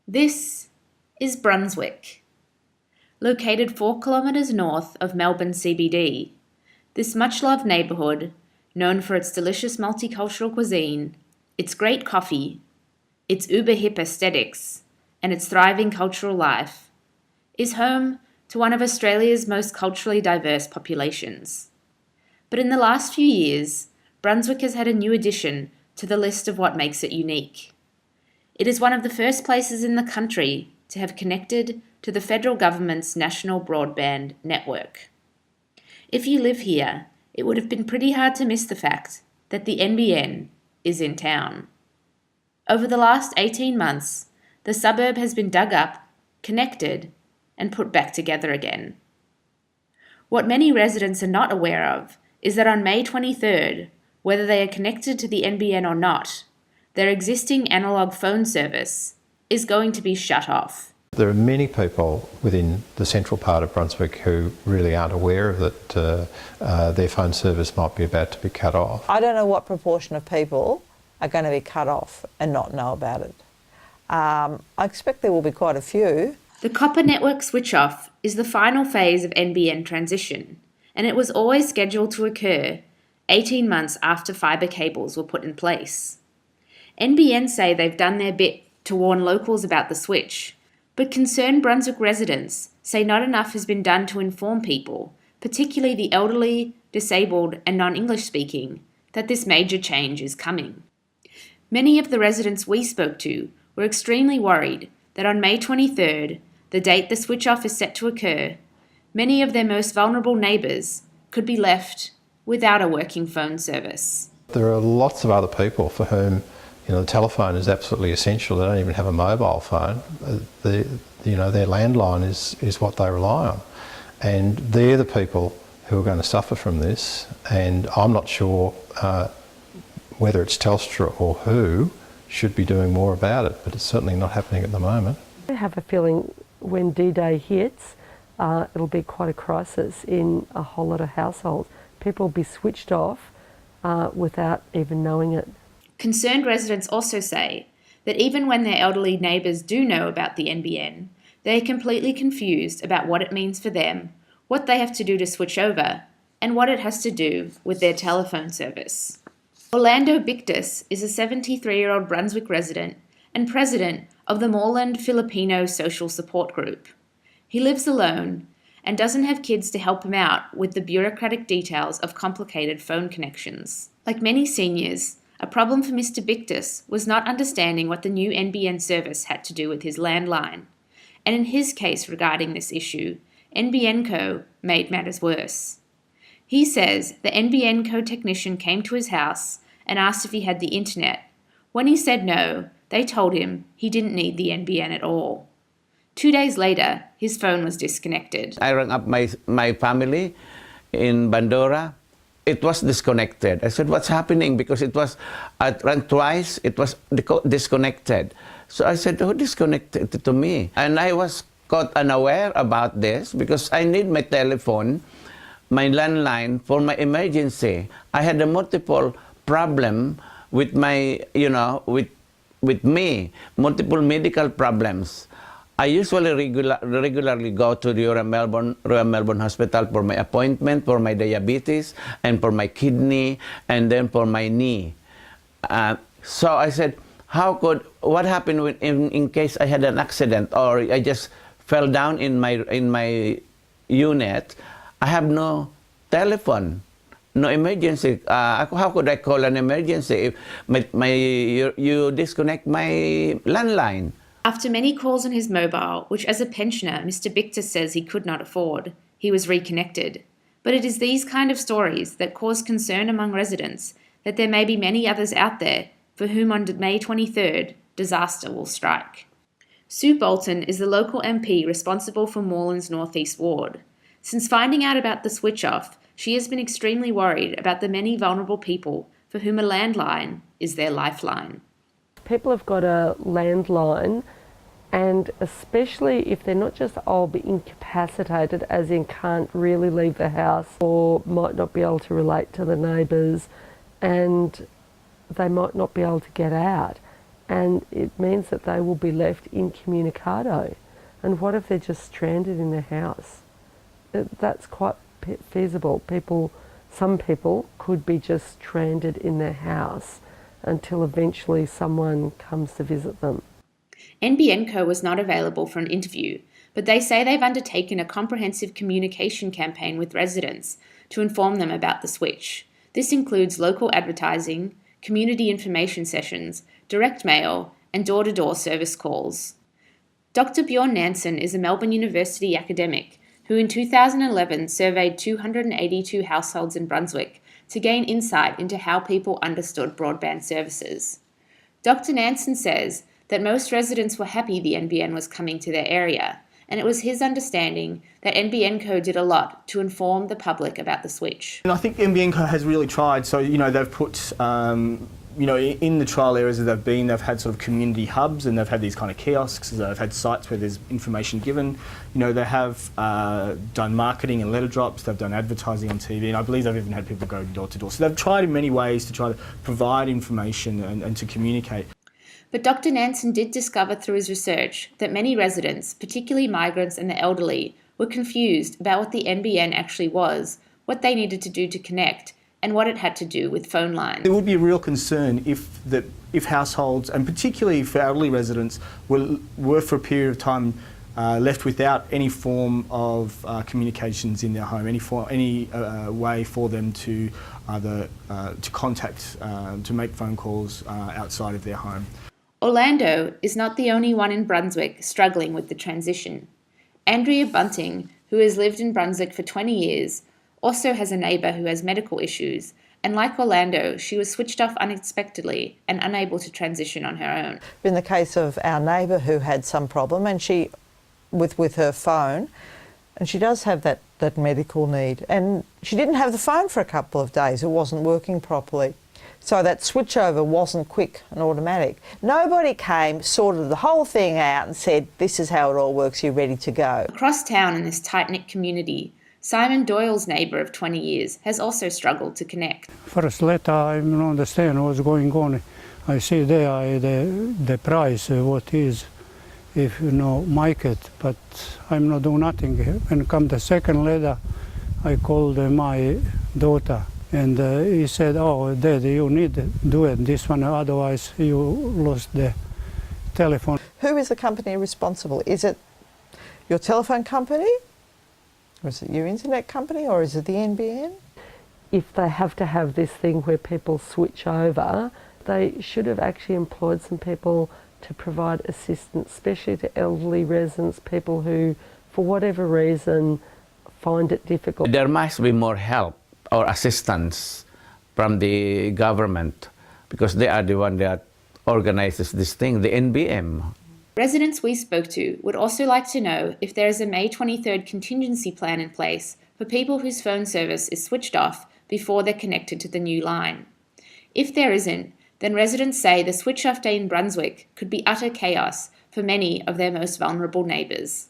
This is Brunswick. Located 4 kilometres north of Melbourne CBD, this much-loved neighbourhood, known for its delicious multicultural cuisine, its great coffee, its uber-hip aesthetics, and its thriving cultural life, is home to one of Australia's most culturally diverse populations. But in the last few years, Brunswick has had a new addition to the list of what makes it unique. It is one of the first places in the country to have connected to the federal government's national broadband network. If you live here, it would have been pretty hard to miss the fact that the NBN is in town. Over the last 18 months, the suburb has been dug up, connected, and put back together again. What many residents are not aware of is that on May 23rd, whether they are connected to the NBN or not, their existing analogue phone service is going to be shut off. There are many people within the central part of Brunswick who really aren't aware that their phone service might be about to be cut off. I don't know what proportion of people are going to be cut off and not know about it. I expect there will be quite a few. The copper network switch-off is the final phase of NBN transition, and it was always scheduled to occur 18 months after fibre cables were put in place. NBN say they've done their bit to warn locals about the switch, but concerned Brunswick residents say not enough has been done to inform people, particularly the elderly, disabled and non-English speaking, that this major change is coming. Many of the residents we spoke to were extremely worried that on May 23rd, the date the switch-off is set to occur, many of their most vulnerable neighbours could be left without a working phone service. There are lots of other people for whom the telephone is absolutely essential. They don't even have a mobile phone. Their landline is what they rely on. And they're the people who are going to suffer from this. And I'm not sure whether it's Telstra or who should be doing more about it, but it's certainly not happening at the moment. I have a feeling when D-Day hits, it'll be quite a crisis in a whole lot of households. People will be switched off without even knowing it. Concerned residents also say that even when their elderly neighbours do know about the NBN, they are completely confused about what it means for them, what they have to do to switch over, and what it has to do with their telephone service. Orlando BecZ is a 73-year-old Brunswick resident and president of the Moreland Filipino Social Support Group. He lives alone and doesn't have kids to help him out with the bureaucratic details of complicated phone connections. Like many seniors, a problem for Mr. BecZ was not understanding what the new NBN service had to do with his landline. And in his case regarding this issue, NBNco made matters worse. He says the NBNco technician came to his house and asked if he had the internet. When he said no, they told him he didn't need the NBN at all. 2 days later, his phone was disconnected. I rang up my family in Bandura. It was disconnected. I said, what's happening? Because I rang twice, it was disconnected. So I said, who disconnected to me? And I was caught unaware about this because I need my telephone, my landline for my emergency. I had a multiple problem with my, with me, multiple medical problems. I usually regularly go to the Royal Melbourne Hospital for my appointment, for my diabetes, and for my kidney, and then for my knee. So I said, what happened in case I had an accident or I just fell down in my unit? I have no telephone, no emergency. How could I call an emergency if you disconnect my landline? After many calls on his mobile, which as a pensioner Mr. BecZ says he could not afford, he was reconnected. But it is these kind of stories that cause concern among residents that there may be many others out there for whom on May 23rd, disaster will strike. Sue Bolton is the local MP responsible for Moreland's North East Ward. Since finding out about the switch-off, she has been extremely worried about the many vulnerable people for whom a landline is their lifeline. People have got a landline, and especially if they're not just old but incapacitated, as in can't really leave the house or might not be able to relate to the neighbours, and they might not be able to get out. and it means that they will be left incommunicado. And what if they're just stranded in their house? That's quite feasible. Some people could be just stranded in their house until eventually someone comes to visit them. NBN was not available for an interview, but they say they've undertaken a comprehensive communication campaign with residents to inform them about the switch. This includes local advertising, community information sessions, direct mail, and door-to-door service calls. Dr. Bjorn Nansen is a Melbourne University academic who in 2011 surveyed 282 households in Brunswick to gain insight into how people understood broadband services. Dr. Nansen says that most residents were happy the NBN was coming to their area, and it was his understanding that NBN did a lot to inform the public about the switch. And I think NBN has really tried. So, they've put, in the trial areas that they've been, they've had sort of community hubs, and they've had these kind of kiosks, they've had sites where there's information given. They have done marketing and letter drops, they've done advertising on TV, and I believe they've even had people go door to door. So they've tried in many ways to try to provide information and to communicate. But Dr. Nansen did discover through his research that many residents, particularly migrants and the elderly, were confused about what the NBN actually was, what they needed to do to connect, and what it had to do with phone lines. There would be a real concern if households, and particularly for elderly residents, were for a period of time left without any form of communications in their home, any way for them to either to contact, to make phone calls outside of their home. Orlando is not the only one in Brunswick struggling with the transition. Andrea Bunting, who has lived in Brunswick for 20 years, also has a neighbour who has medical issues, and like Orlando, she was switched off unexpectedly and unable to transition on her own. In the case of our neighbour who had some problem, and she, with her phone, and she does have that medical need, and she didn't have the phone for a couple of days, it wasn't working properly. So that switchover wasn't quick and automatic. Nobody came, sorted the whole thing out and said, this is how it all works, you're ready to go. Across town in this tight-knit community, Simon Doyle's neighbour of 20 years has also struggled to connect. First letter, I don't understand what's going on. I see there the price, what is, if market, but I'm not doing nothing. When come the second letter, I called my daughter. And he said, oh, Dad, you need to do it, this one, otherwise you lost the telephone. Who is the company responsible? Is it your telephone company? Or is it your internet company? Or is it the NBN? If they have to have this thing where people switch over, they should have actually employed some people to provide assistance, especially to elderly residents, people who, for whatever reason, find it difficult. There must be more help or assistance from the government, because they are the one that organizes this thing, the NBN. Residents we spoke to would also like to know if there is a May 23rd contingency plan in place for people whose phone service is switched off before they're connected to the new line. If there isn't, then residents say the switch-off day in Brunswick could be utter chaos for many of their most vulnerable neighbours.